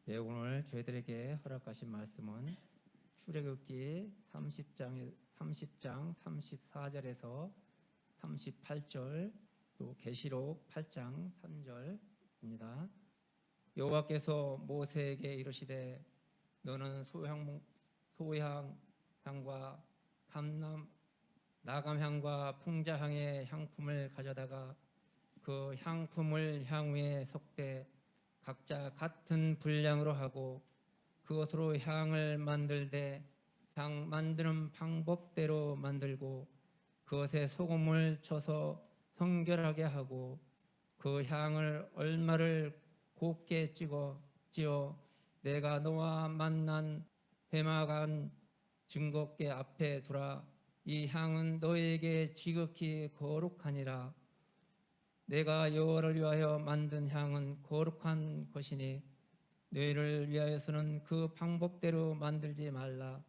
네, 오늘 저희들에게 허락하신 말씀은 출애굽기 30장 34절에서 38절, 또 계시록 8장 3절입니다. 여호와께서 모세에게 이르시되 너는 소향향과 나감향과 풍자향의 향품을 가져다가 그 향품을 향후에 섞되 각자 같은 분량으로 하고 그것으로 향을 만들되 향 만드는 방법대로 만들고 그것에 소금을 쳐서 성결하게 하고 그 향을 얼마를 곱게 찌어 내가 너와 만난 회막안 증거궤 앞에 두라. 이 향은 너에게 지극히 거룩하니라. 내가 여호와를 위하여 만든 향은 거룩한 것이니 너희를 위하여서는 그 방법대로 만들지 말라.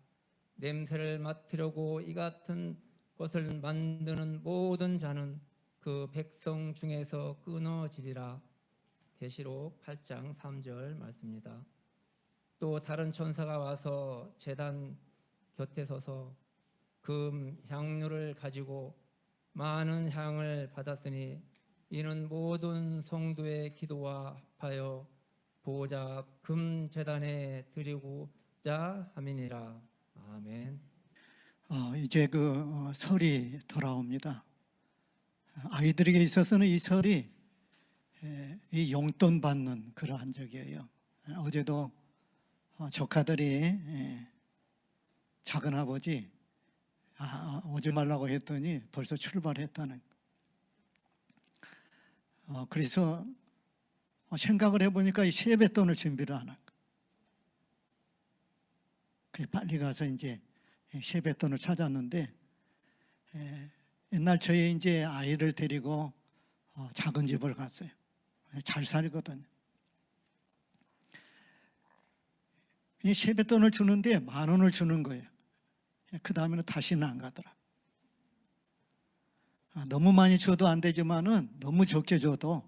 냄새를 맡으려고 이 같은 것을 만드는 모든 자는 그 백성 중에서 끊어지리라. 계시록 8장 3절 말씀입니다. 또 다른 천사가 와서 제단 곁에 서서 금 향료를 가지고 많은 향을 받았으니 이는 모든 성도의 기도와 합하여 보호자 금 제단에 드리고자 함이니라. 아멘. 이제 설이 돌아옵니다. 아이들에게 있어서는 이 설이 이 용돈 받는 그러한 적이에요. 어제도 조카들이 작은아버지 오지 말라고 했더니 벌써 출발했다는. 그래서 생각을 해보니까 이 세뱃돈을 준비를 하는. 그래서 빨리 가서 이제 세뱃돈을 찾았는데, 옛날 저희 이제 아이를 데리고 작은 집을 갔어요. 잘 살거든요. 이 세뱃돈을 주는데 10,000원을 주는 거예요. 그 다음에는 다시는 안 가더라. 너무 많이 줘도 안 되지만은 너무 적게 줘도.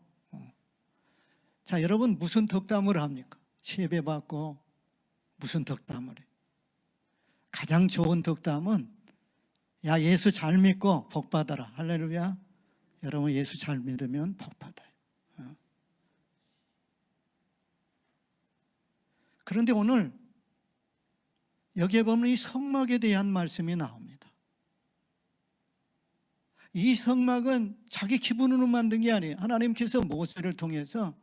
자, 여러분 무슨 덕담을 합니까? 세배 받고 무슨 덕담을 해? 가장 좋은 덕담은 야, 예수 잘 믿고 복 받아라. 할렐루야. 여러분 예수 잘 믿으면 복 받아요. 그런데 오늘 여기에 보면 이 성막에 대한 말씀이 나옵니다. 이 성막은 자기 기분으로 만든 게 아니에요. 하나님께서 모세를 통해서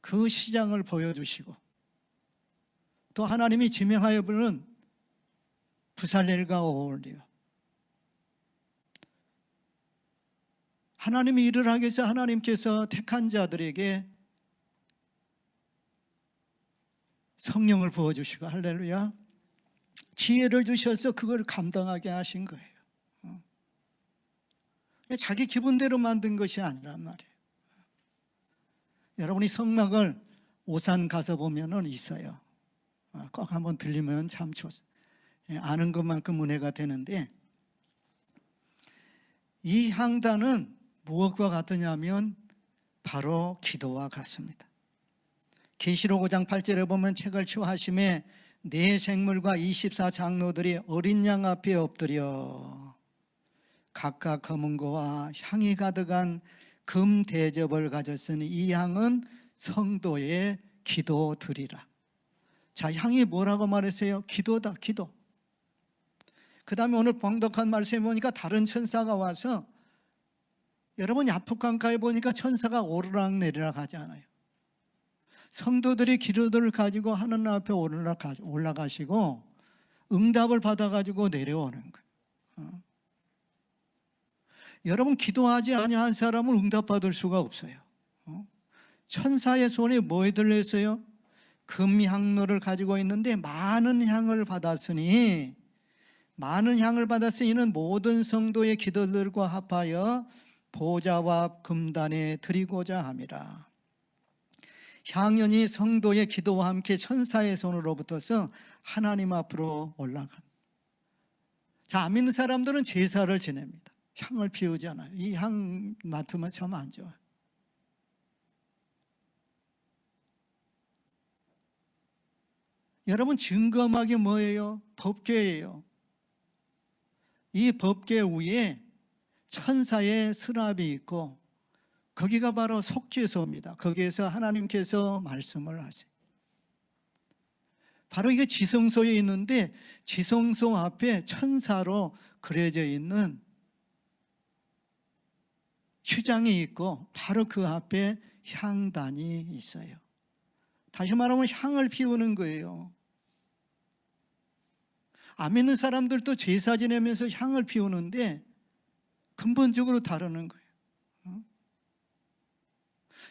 그 시장을 보여주시고 또 하나님이 지명하여 부르는 부살렐과 오홀리오, 하나님이 일을 하기 위해서 하나님께서 택한 자들에게 성령을 부어주시고, 할렐루야, 지혜를 주셔서 그걸 감당하게 하신 거예요. 자기 기분대로 만든 것이 아니란 말이에요. 여러분이 성막을 오산 가서 보면은 있어요. 꼭 한번 들리면 참 좋습니다. 아는 것만큼 은혜가 되는데, 이 향단은 무엇과 같으냐면 바로 기도와 같습니다. 계시록 5장 8절에 보면 책을 취하심에 네 생물과 24장로들이 어린 양 앞에 엎드려 각각 검은 거와 향이 가득한 금 대접을 가졌으니 이 향은 성도의 기도드리라. 자, 향이 뭐라고 말했어요? 기도다, 기도. 그 다음에 오늘 봉독한 말씀에 보니까 다른 천사가 와서, 여러분 야복강가에 보니까 천사가 오르락 내리락 하지 않아요. 성도들이 기도들을 가지고 하나님 앞에 올라가시고 응답을 받아가지고 내려오는 거예요. 여러분 기도하지 아니한 사람은 응답받을 수가 없어요. 천사의 손에 뭐에 들려있어요? 금향로를 가지고 있는데 많은 향을 받았으니, 많은 향을 받았으니 이는 모든 성도의 기도들과 합하여 보좌와 금단에 드리고자 함이라. 향연이 성도의 기도와 함께 천사의 손으로부터서 하나님 앞으로 올라간. 자, 안 믿는 사람들은 제사를 지냅니다. 향을 피우잖아요. 이 향 맡으면 참 안 좋아요. 여러분, 증거막이 뭐예요? 법궤예요. 이 법궤 위에 천사의 서랍이 있고 거기가 바로 속죄소입니다. 거기에서 하나님께서 말씀을 하세요. 바로 이게 지성소에 있는데 지성소 앞에 천사로 그려져 있는 휴장이 있고 바로 그 앞에 향단이 있어요. 다시 말하면 향을 피우는 거예요. 안 믿는 사람들도 제사 지내면서 향을 피우는데 근본적으로 다르는 거예요.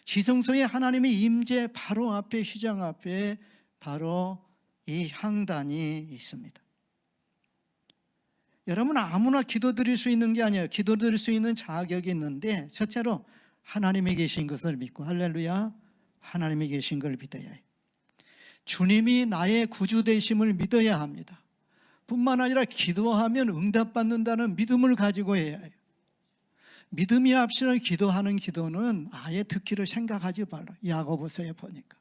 지성소에 하나님의 임재 바로 앞에, 휴장 앞에 바로 이 향단이 있습니다. 여러분, 아무나 기도드릴 수 있는 게 아니에요. 기도드릴 수 있는 자격이 있는데 첫째로 하나님이 계신 것을 믿고, 할렐루야, 하나님이 계신 걸 믿어야 해요. 주님이 나의 구주 되심을 믿어야 합니다. 뿐만 아니라 기도하면 응답받는다는 믿음을 가지고 해야 해요. 믿음이 앞서는 기도하는 기도는 아예 듣기를 생각하지 말라. 야고보서에 보니까.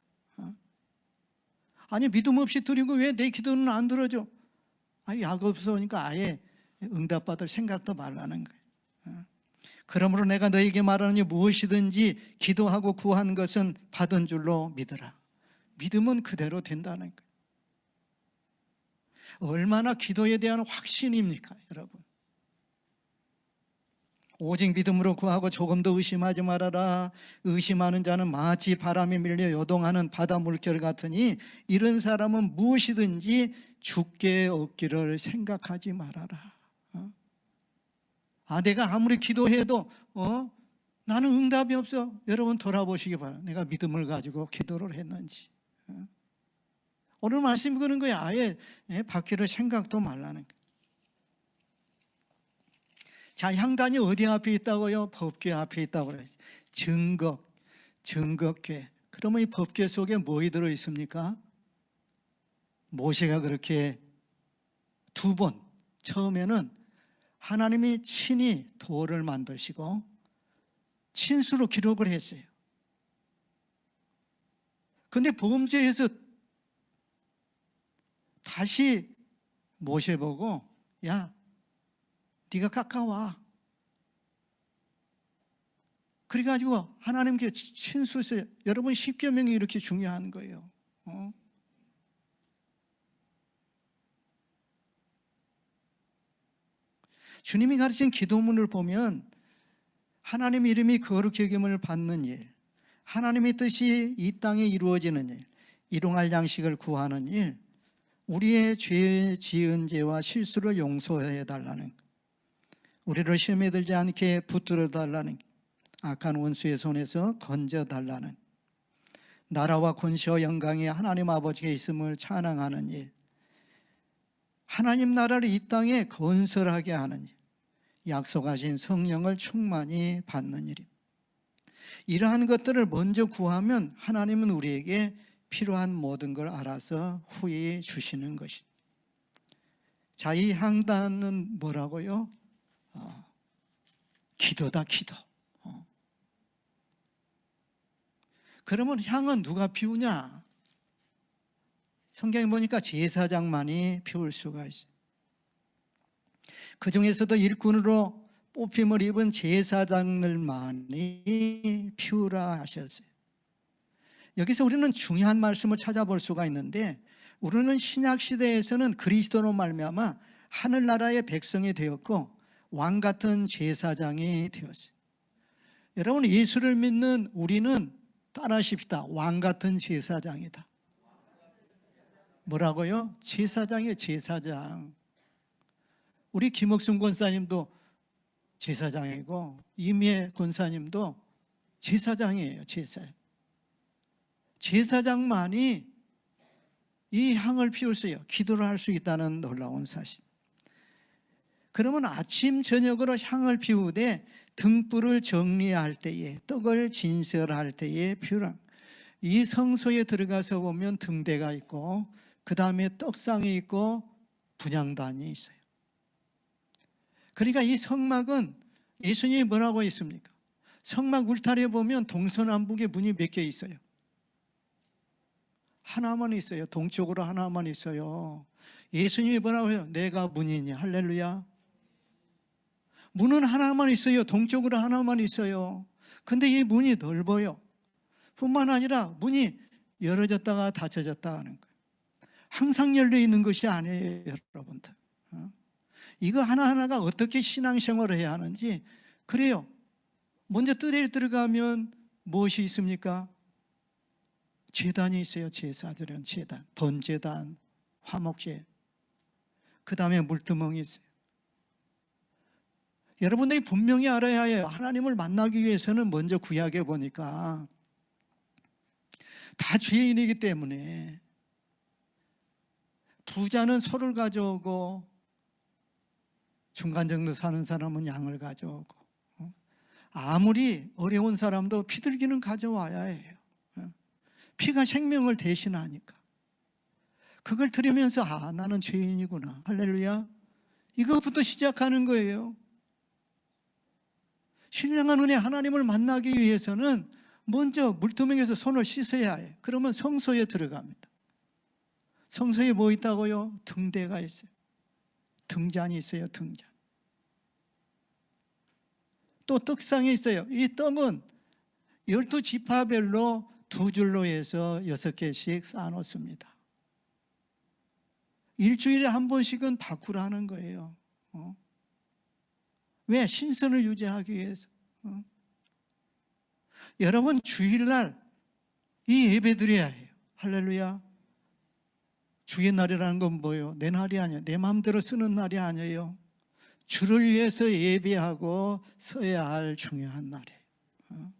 아니, 믿음 없이 드리고 왜 내 기도는 안 들어줘? 아니, 야고보서 보니까 아예 응답받을 생각도 말라는 거예요. 그러므로 내가 너에게 말하노니 무엇이든지 기도하고 구한 것은 받은 줄로 믿으라. 믿음은 그대로 된다는 거예요. 얼마나 기도에 대한 확신입니까, 여러분? 오직 믿음으로 구하고 조금도 의심하지 말아라. 의심하는 자는 마치 바람에 밀려 요동하는 바다 물결 같으니 이런 사람은 무엇이든지 죽게 얻기를 생각하지 말아라. 내가 아무리 기도해도 나는 응답이 없어. 여러분, 돌아보시기 바랍니다. 내가 믿음을 가지고 기도를 했는지. 오늘 말씀 그런 거예요. 아예 받기를 생각도 말라는 거예요. 자, 향단이 어디 앞에 있다고요? 법궤 앞에 있다고 그래요. 증거궤. 그러면 이 법궤 속에 뭐가 들어 있습니까? 모세가 그렇게 두 번, 처음에는 하나님이 친히 돌을 만드시고 친수로 기록을 했어요. 그런데 범죄해서 다시 모세 보고, 야, 네가 깎아와. 그래가지고 하나님께 친수했어요. 여러분, 십계명이 이렇게 중요한 거예요. 주님이 가르친 기도문을 보면 하나님 이름이 거룩히 여김을 받는 일, 하나님의 뜻이 이 땅에 이루어지는 일, 일용할 양식을 구하는 일, 우리의 죄 지은 죄와 실수를 용서해 달라는 것, 우리를 시험에 들지 않게 붙들어 달라는 것, 악한 원수의 손에서 건져 달라는 것, 나라와 권세와 영광이 하나님 아버지께 있음을 찬양하는 일, 하나님 나라를 이 땅에 건설하게 하는 일, 약속하신 성령을 충만히 받는 일입니다. 이러한 것들을 먼저 구하면 하나님은 우리에게 필요한 모든 걸 알아서 후히 주시는 것입니다. 자, 이 향단은 뭐라고요? 기도다, 기도. 그러면 향은 누가 피우냐? 성경에 보니까 제사장만이 피울 수가 있어요. 그 중에서도 일꾼으로 뽑힘을 입은 제사장들만이 피우라 하셨어요. 여기서 우리는 중요한 말씀을 찾아볼 수가 있는데, 우리는 신약 시대에서는 그리스도로 말미암아 하늘나라의 백성이 되었고 왕 같은 제사장이 되었어요. 여러분, 예수를 믿는 우리는 따라하십시다. 왕 같은 제사장이다. 뭐라고요? 제사장이에요, 제사장. 우리 김옥순 권사님도 제사장이고 이미애 권사님도 제사장이에요, 제사장. 제사장만이 이 향을 피울 수 있어요. 기도를 할 수 있다는 놀라운 사실. 그러면 아침 저녁으로 향을 피우되 등불을 정리할 때에, 떡을 진설할 때에 피우라. 이 성소에 들어가서 보면 등대가 있고 그 다음에 떡상이 있고 분향단이 있어요. 그러니까 이 성막은 예수님이 뭐라고 했습니까? 성막 울타리에 보면 동서남북에 문이 몇 개 있어요. 하나만 있어요. 동쪽으로 하나만 있어요. 예수님이 뭐라고 해요? 내가 문이니. 할렐루야. 문은 하나만 있어요. 동쪽으로 하나만 있어요. 근데 이 문이 넓어요. 뿐만 아니라 문이 열어졌다가 닫혀졌다 하는 거예요. 항상 열려 있는 것이 아니에요, 여러분들. 이거 하나하나가 어떻게 신앙생활을 해야 하는지. 그래요. 먼저 뜰에 들어가면 무엇이 있습니까? 제단이 있어요. 제사드리는 제단, 번제단, 화목제. 그 다음에 물두멍이 있어요. 여러분들이 분명히 알아야 해요. 하나님을 만나기 위해서는 먼저 구약에 보니까 다 죄인이기 때문에 부자는 소를 가져오고 중간 정도 사는 사람은 양을 가져오고, 아무리 어려운 사람도 피들기는 가져와야 해요. 피가 생명을 대신하니까. 그걸 들으면서 나는 죄인이구나. 할렐루야. 이것부터 시작하는 거예요. 신령한 은혜 하나님을 만나기 위해서는 먼저 물두멍에서 손을 씻어야 해요. 그러면 성소에 들어갑니다. 성소에 뭐 있다고요? 등대가 있어요. 등잔이 있어요. 등잔. 또 떡상이 있어요. 이 떡은 12지파별로 2줄로 해서 6개씩 쌓아놓습니다. 일주일에 한 번씩은 바꾸라는 거예요. 왜? 신선을 유지하기 위해서. 여러분 주일날 이 예배 드려야 해요. 할렐루야. 주의 날이라는 건 뭐예요? 내 날이 아니에요. 내 마음대로 쓰는 날이 아니에요. 주를 위해서 예배하고 서야 할 중요한 날이에요.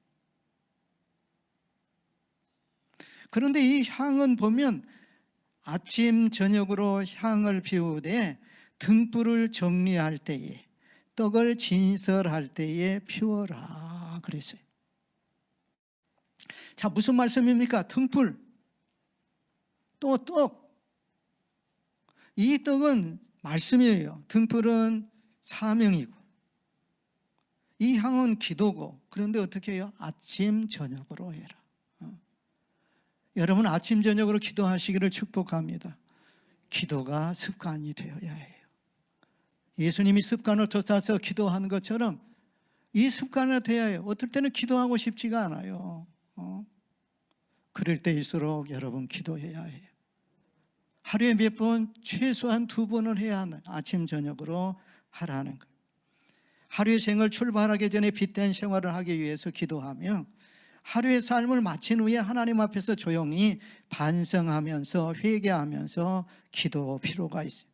그런데 이 향은 보면 아침 저녁으로 향을 피우되 등불을 정리할 때에 떡을 진설할 때에 피워라 그랬어요. 자, 무슨 말씀입니까? 등불, 또 떡. 이 떡은 말씀이에요. 등불은 사명이고 이 향은 기도고. 그런데 어떻게 해요? 아침 저녁으로 해라. 여러분 아침 저녁으로 기도하시기를 축복합니다. 기도가 습관이 되어야 해요. 예수님이 습관을 쫓아서 기도하는 것처럼 이 습관이 되어야 해요. 어떨 때는 기도하고 싶지가 않아요. 그럴 때일수록 여러분 기도해야 해요. 하루에 몇 번? 최소한 2번은 해야 하나요? 아침 저녁으로 하라는 거예요. 하루의 생을 출발하기 전에 빛된 생활을 하기 위해서 기도하며 하루의 삶을 마친 후에 하나님 앞에서 조용히 반성하면서 회개하면서 기도 필요가 있어요.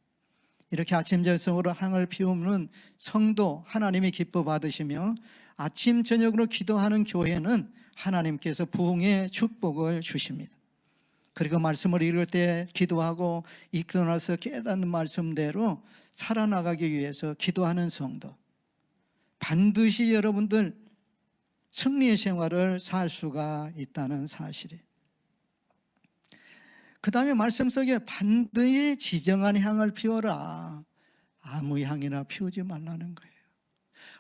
이렇게 아침 저녁으로 향을 피우는 성도 하나님이 기뻐 받으시며 아침 저녁으로 기도하는 교회는 하나님께서 부흥의 축복을 주십니다. 그리고 말씀을 읽을 때 기도하고 읽고 나서 깨닫는 말씀대로 살아나가기 위해서 기도하는 성도, 반드시 여러분들 승리의 생활을 살 수가 있다는 사실이에요. 그 다음에 말씀 속에 반드시 지정한 향을 피워라. 아무 향이나 피우지 말라는 거예요.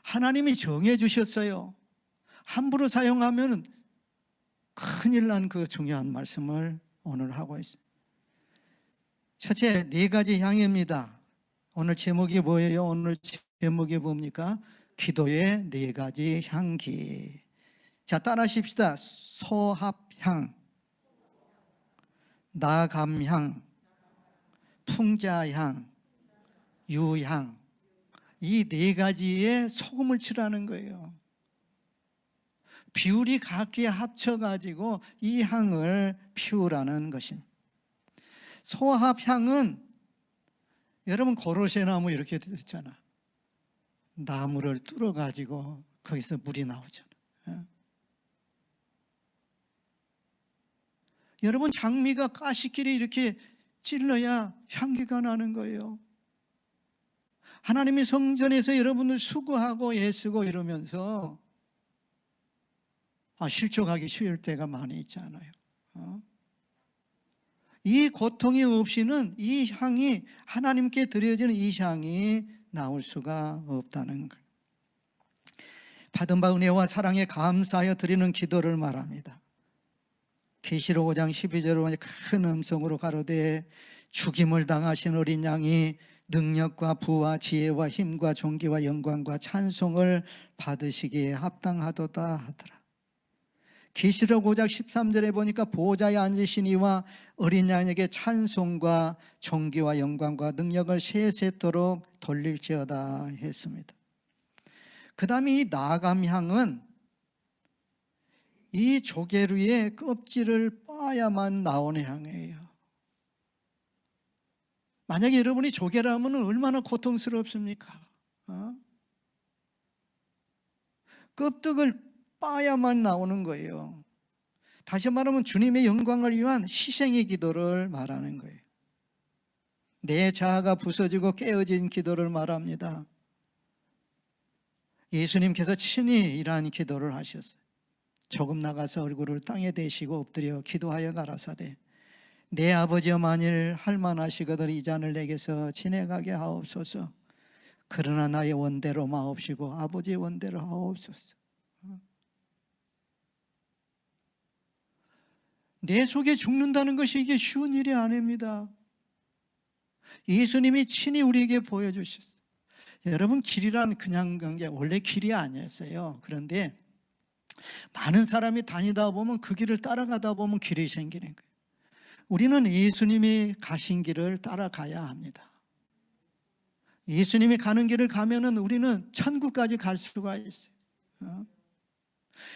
하나님이 정해 주셨어요. 함부로 사용하면 큰일 난 그 중요한 말씀을 오늘 하고 있습니다. 첫째, 4가지 향입니다. 오늘 제목이 뭐예요? 오늘 제목이 뭡니까? 기도의 4가지 향기. 자, 따라 하십시다. 소합향, 나감향, 풍자향, 유향. 이 4가지에 소금을 칠하는 거예요. 비율이 각기 합쳐가지고 이 향을 피우라는 것입니다. 소합향은 여러분 고로쇠 나무 이렇게 됐잖아. 나무를 뚫어가지고 거기서 물이 나오잖아. 여러분 장미가 가시끼리 이렇게 찔러야 향기가 나는 거예요. 하나님이 성전에서 여러분을 수고하고 애쓰고 이러면서 실족하기 쉬울 때가 많이 있잖아요. 이 고통이 없이는 이 향이, 하나님께 드려지는 이 향이 나올 수가 없다는 것. 받은 바 은혜와 사랑에 감사하여 드리는 기도를 말합니다. 계시록 5장 12절로 큰 음성으로 가로되 죽임을 당하신 어린 양이 능력과 부와 지혜와 힘과 존귀와 영광과 찬송을 받으시기에 합당하도다 하더라. 계시록 5장 13절에 보니까 보호자에 앉으신 이와 어린 양에게 찬송과 존귀와 영광과 능력을 세세토록 돌릴지어다 했습니다. 그 다음에 이 나감향은 이 조개류의 껍질을 빠야만 나오는 향이에요. 만약에 여러분이 조개라면 얼마나 고통스럽습니까? 껍데기를 빠야만 나오는 거예요. 다시 말하면 주님의 영광을 위한 희생의 기도를 말하는 거예요. 내 자아가 부서지고 깨어진 기도를 말합니다. 예수님께서 친히 이러한 기도를 하셨어요. 조금 나가서 얼굴을 땅에 대시고 엎드려 기도하여 가라사대 내 아버지여 만일 할만하시거든 이 잔을 내게서 지내가게 하옵소서. 그러나 나의 원대로 마옵시고 아버지의 원대로 하옵소서. 내 속에 죽는다는 것이 이게 쉬운 일이 아닙니다. 예수님이 친히 우리에게 보여주셨어요. 여러분, 길이란 그냥 간 게 원래 길이 아니었어요. 그런데 많은 사람이 다니다 보면 그 길을 따라가다 보면 길이 생기는 거예요. 우리는 예수님이 가신 길을 따라가야 합니다. 예수님이 가는 길을 가면은 우리는 천국까지 갈 수가 있어요.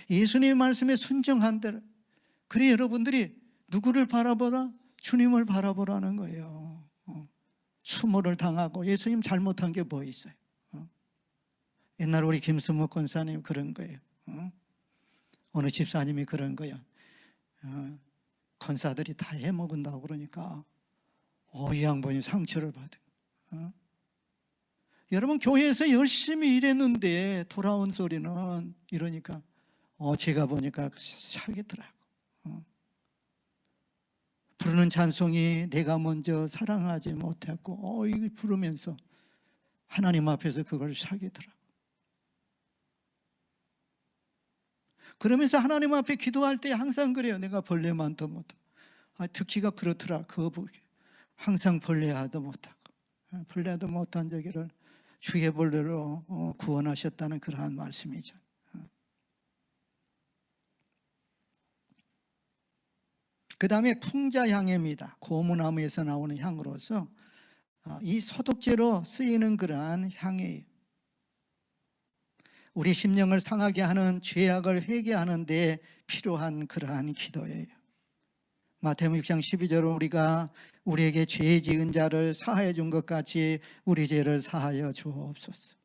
예수님의 말씀에 순종한 대로. 그래 여러분들이 누구를 바라보라? 주님을 바라보라는 거예요. 수모를 당하고 예수님 잘못한 게 뭐 있어요? 옛날 우리 김수목 권사님 그런 거예요. 어느 집사님이 그런 거예요. 권사들이 다 해먹은다고 그러니까 이 양반이 상처를 받은. 여러분, 교회에서 열심히 일했는데 돌아온 소리는 이러니까 제가 보니까 사기더라고. 부르는 찬송이 내가 먼저 사랑하지 못했고 이걸 부르면서 하나님 앞에서 그걸 사기더라고. 그러면서 하나님 앞에 기도할 때 항상 그래요. 내가 벌레만 더 못하고. 듣기가 그렇더라. 항상 벌레하도 못하고. 벌레하도 못한 저기를 주의 벌레로 구원하셨다는 그러한 말씀이죠. 그 다음에 풍자향입니다. 고무나무에서 나오는 향으로서 이 소독제로 쓰이는 그러한 향이에요. 우리 심령을 상하게 하는 죄악을 회개하는 데 필요한 그러한 기도예요. 마태복음 6장 12절로 우리가 우리에게 죄 지은 자를 사하여 준 것 같이 우리 죄를 사하여 주옵소서.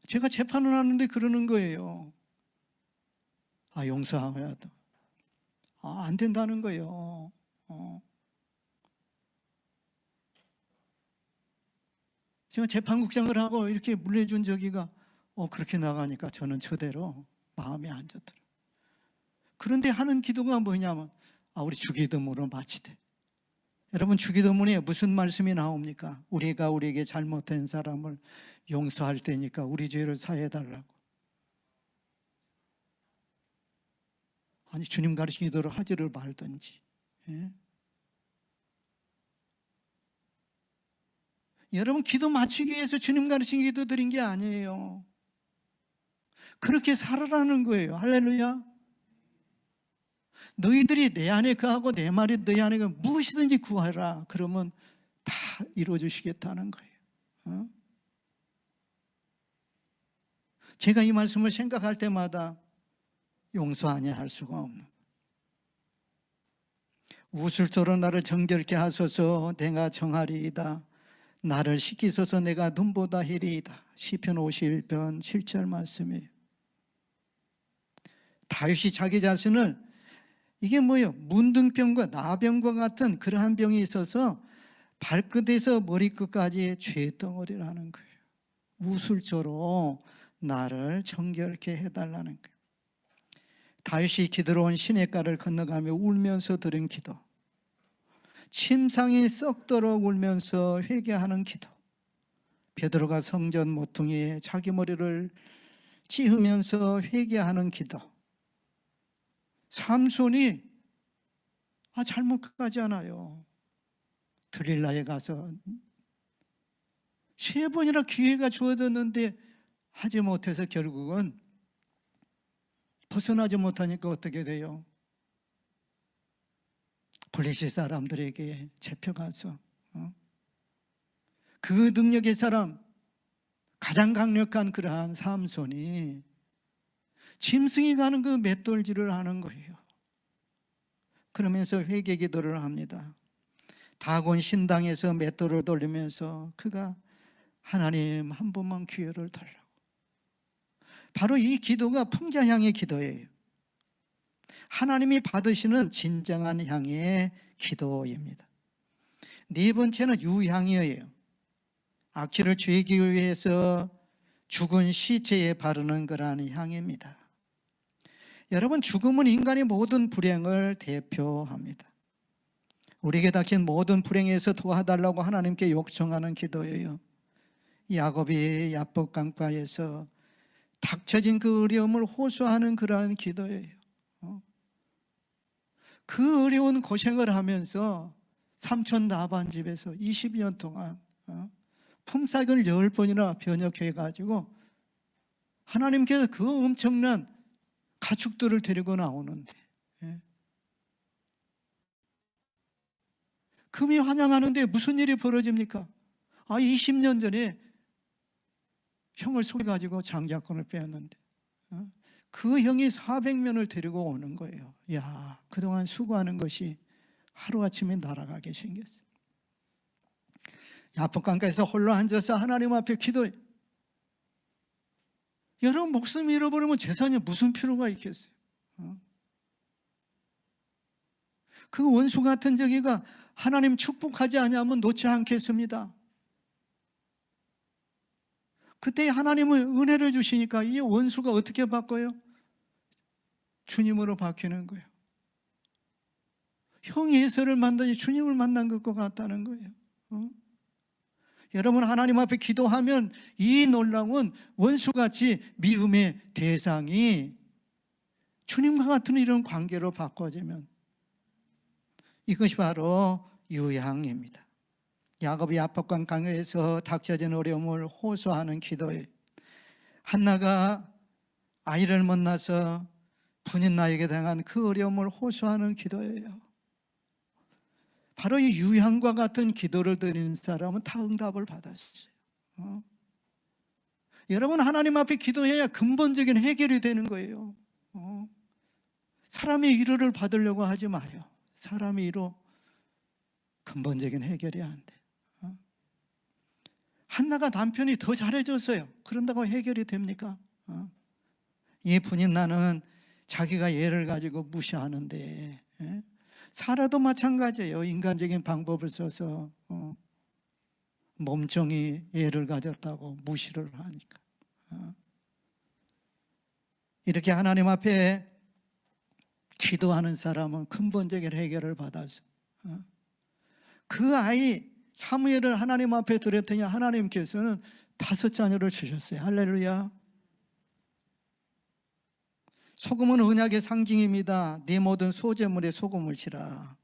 제가 재판을 하는데 그러는 거예요. 용서하여야 돼. 안 된다는 거예요. 제가 재판국장을 하고 이렇게 물려준 저기가 그렇게 나가니까 저는 저대로 마음이 안 좋더라고요. 그런데 하는 기도가 뭐냐면 우리 주기도문으로 마치되. 여러분, 주기도문에 무슨 말씀이 나옵니까? 우리가 우리에게 잘못된 사람을 용서할 때니까 우리 죄를 사해달라고. 아니, 주님 가르친 기도를 하지를 말든지. 여러분, 기도 마치기 위해서 주님 가르친 기도 드린 게 아니에요. 그렇게 살아라는 거예요. 할렐루야. 너희들이 내 안에 거하고 내 말이 너희 안에 거 무엇이든지 구하라. 그러면 다 이루어주시겠다는 거예요. 제가 이 말씀을 생각할 때마다 용서 아니야 할 수가 없는. 우술토로 나를 정결케 하소서 내가 정하리이다. 나를 씻기소서 내가 눈보다 희리이다. 시편 51편 7절 말씀이에요. 다윗이 자기 자신을 이게 뭐예요? 문둥병과 나병과 같은 그러한 병이 있어서 발끝에서 머리끝까지 죄덩어리라는 거예요. 우술조로 나를 정결케 해달라는 거예요. 다윗이 기드론 시냇가를 건너가며 울면서 드린 기도, 침상이 썩도록 울면서 회개하는 기도, 베드로가 성전 모퉁이에 자기 머리를 찌으면서 회개하는 기도. 삼손이 잘못 가지 않아요. 들릴라에 가서 3번이나 기회가 주어졌는데 하지 못해서 결국은 벗어나지 못하니까 어떻게 돼요? 블레셋 사람들에게 잡혀가서 그 능력의 사람, 가장 강력한 그러한 삼손이 짐승이 가는 그 맷돌질을 하는 거예요. 그러면서 회개 기도를 합니다. 다곤 신당에서 맷돌을 돌리면서 그가 하나님 한 번만 기회를 달라고. 바로 이 기도가 풍자향의 기도예요. 하나님이 받으시는 진정한 향의 기도입니다. 4번째는 유향이에요. 악취를 죽이기 위해서 죽은 시체에 바르는 그러한 향입니다. 여러분, 죽음은 인간의 모든 불행을 대표합니다. 우리에게 닥친 모든 불행에서 도와달라고 하나님께 요청하는 기도예요. 야곱이 야복 강가에서 닥쳐진 그 어려움을 호소하는 그러한 기도예요. 그 어려운 고생을 하면서 삼촌 라반 집에서 20년 동안 품삯을 10번이나 변역해가지고 하나님께서 그 엄청난 가축들을 데리고 나오는데 금이 환영하는데 무슨 일이 벌어집니까? 20년 전에 형을 속여가지고 장자권을 빼앗는데 그 형이 400명을 데리고 오는 거예요. 야, 그동안 수고하는 것이 하루아침에 날아가게 생겼어요. 야복강가에서 홀로 앉아서 하나님 앞에 기도해. 여러분, 목숨 잃어버리면 재산이 무슨 필요가 있겠어요? 그 원수 같은 저기가 하나님 축복하지 않으면 놓지 않겠습니다. 그때 하나님은 은혜를 주시니까 이 원수가 어떻게 바꿔요? 주님으로 바뀌는 거예요. 형이 에서를 만나지 주님을 만난 것과 같다는 거예요. 여러분, 하나님 앞에 기도하면 이 놀라운 원수같이 미움의 대상이 주님과 같은 이런 관계로 바꿔지면 이것이 바로 유향입니다. 야곱이 야복강 강에서 닥쳐진 어려움을 호소하는 기도에 한나가 아이를 만나서 분인 나에게 당한 그 어려움을 호소하는 기도예요. 바로 이 유향과 같은 기도를 드린 사람은 다 응답을 받았어요. 여러분, 하나님 앞에 기도해야 근본적인 해결이 되는 거예요. 사람의 위로를 받으려고 하지 마요. 사람의 위로 근본적인 해결이 안 돼. 한나가 남편이 더 잘해줬어요. 그런다고 해결이 됩니까? 이 분인나는 자기가 얘를 가지고 무시하는데 사라도 마찬가지예요. 인간적인 방법을 써서 몸종이 얘를 가졌다고 무시를 하니까. 이렇게 하나님 앞에 기도하는 사람은 근본적인 해결을 받아서 그 아이 사무엘을 하나님 앞에 드렸더니 하나님께서는 5 자녀를 주셨어요. 할렐루야. 소금은 언약의 상징입니다. 네 모든 소재물에 소금을 치라.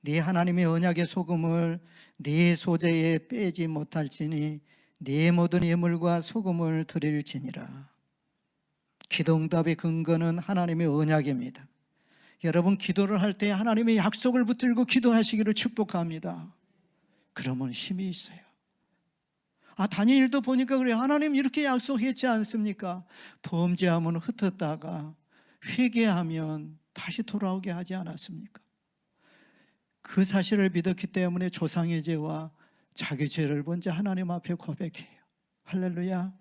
네 하나님의 언약의 소금을 네 소재에 빼지 못할지니 네 모든 예물과 소금을 드릴지니라. 기도응답의 근거는 하나님의 언약입니다. 여러분, 기도를 할 때 하나님의 약속을 붙들고 기도하시기를 축복합니다. 그러면 힘이 있어요. 다니엘도 보니까 그래요. 하나님 이렇게 약속했지 않습니까? 범죄하면 흩었다가 회개하면 다시 돌아오게 하지 않았습니까? 그 사실을 믿었기 때문에 조상의 죄와 자기 죄를 먼저 하나님 앞에 고백해요. 할렐루야.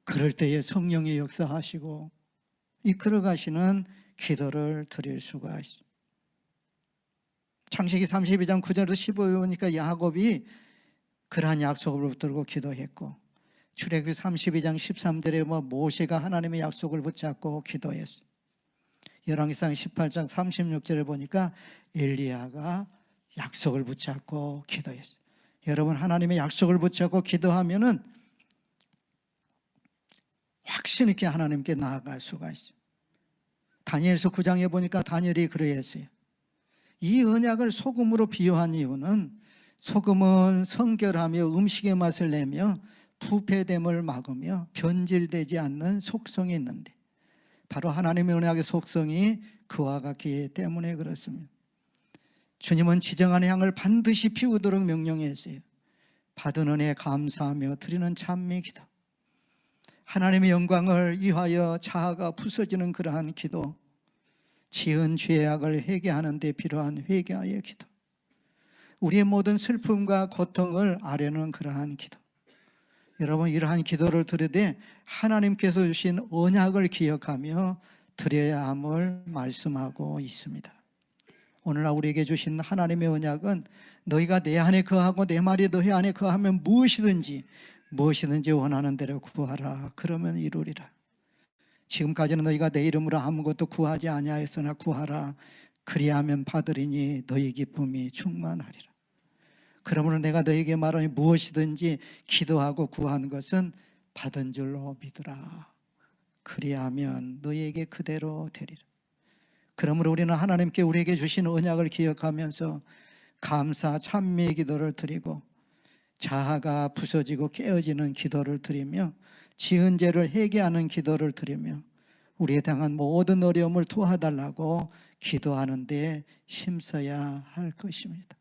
그럴 때에 성령의 역사하시고 이끌어 가시는 기도를 드릴 수가 있습니다. 창세기 32장 9절에서 15에 보니까 야곱이 그러한 약속을 붙들고 기도했고, 출애굽기 32장 13절에 모세가 하나님의 약속을 붙잡고 기도했어요. 열왕기상 18장 36절에 보니까 엘리야가 약속을 붙잡고 기도했어요. 여러분, 하나님의 약속을 붙잡고 기도하면은 확신 있게 하나님께 나아갈 수가 있어요. 다니엘서 9장에 보니까 다니엘이 그러했어요. 이 언약을 소금으로 비유한 이유는 소금은 성결하며 음식의 맛을 내며 부패됨을 막으며 변질되지 않는 속성이 있는데 바로 하나님의 언약의 속성이 그와 같기 때문에 그렇습니다. 주님은 지정한 향을 반드시 피우도록 명령했어요. 받은 은혜에 감사하며 드리는 찬미 기도, 하나님의 영광을 위하여 자아가 부서지는 그러한 기도, 지은 죄악을 회개하는 데 필요한 회개의 기도, 우리의 모든 슬픔과 고통을 아뢰는 그러한 기도. 여러분, 이러한 기도를 드리되 하나님께서 주신 언약을 기억하며 드려야 함을 말씀하고 있습니다. 오늘날 우리에게 주신 하나님의 언약은 너희가 내 안에 거하고 내 말이 너희 안에 거하면 무엇이든지 원하는 대로 구하라. 그러면 이루리라. 지금까지는 너희가 내 이름으로 아무것도 구하지 아니하였으나 구하라. 그리하면 받으리니 너희 기쁨이 충만하리라. 그러므로 내가 너희에게 말하니 무엇이든지 기도하고 구하는 것은 받은 줄로 믿으라. 그리하면 너희에게 그대로 되리라. 그러므로 우리는 하나님께 우리에게 주신 언약을 기억하면서 감사 찬미의 기도를 드리고 자아가 부서지고 깨어지는 기도를 드리며 지은 죄를 회개하는 기도를 드리며 우리에 당한 모든 어려움을 도와달라고 기도하는 데 힘써야 할 것입니다.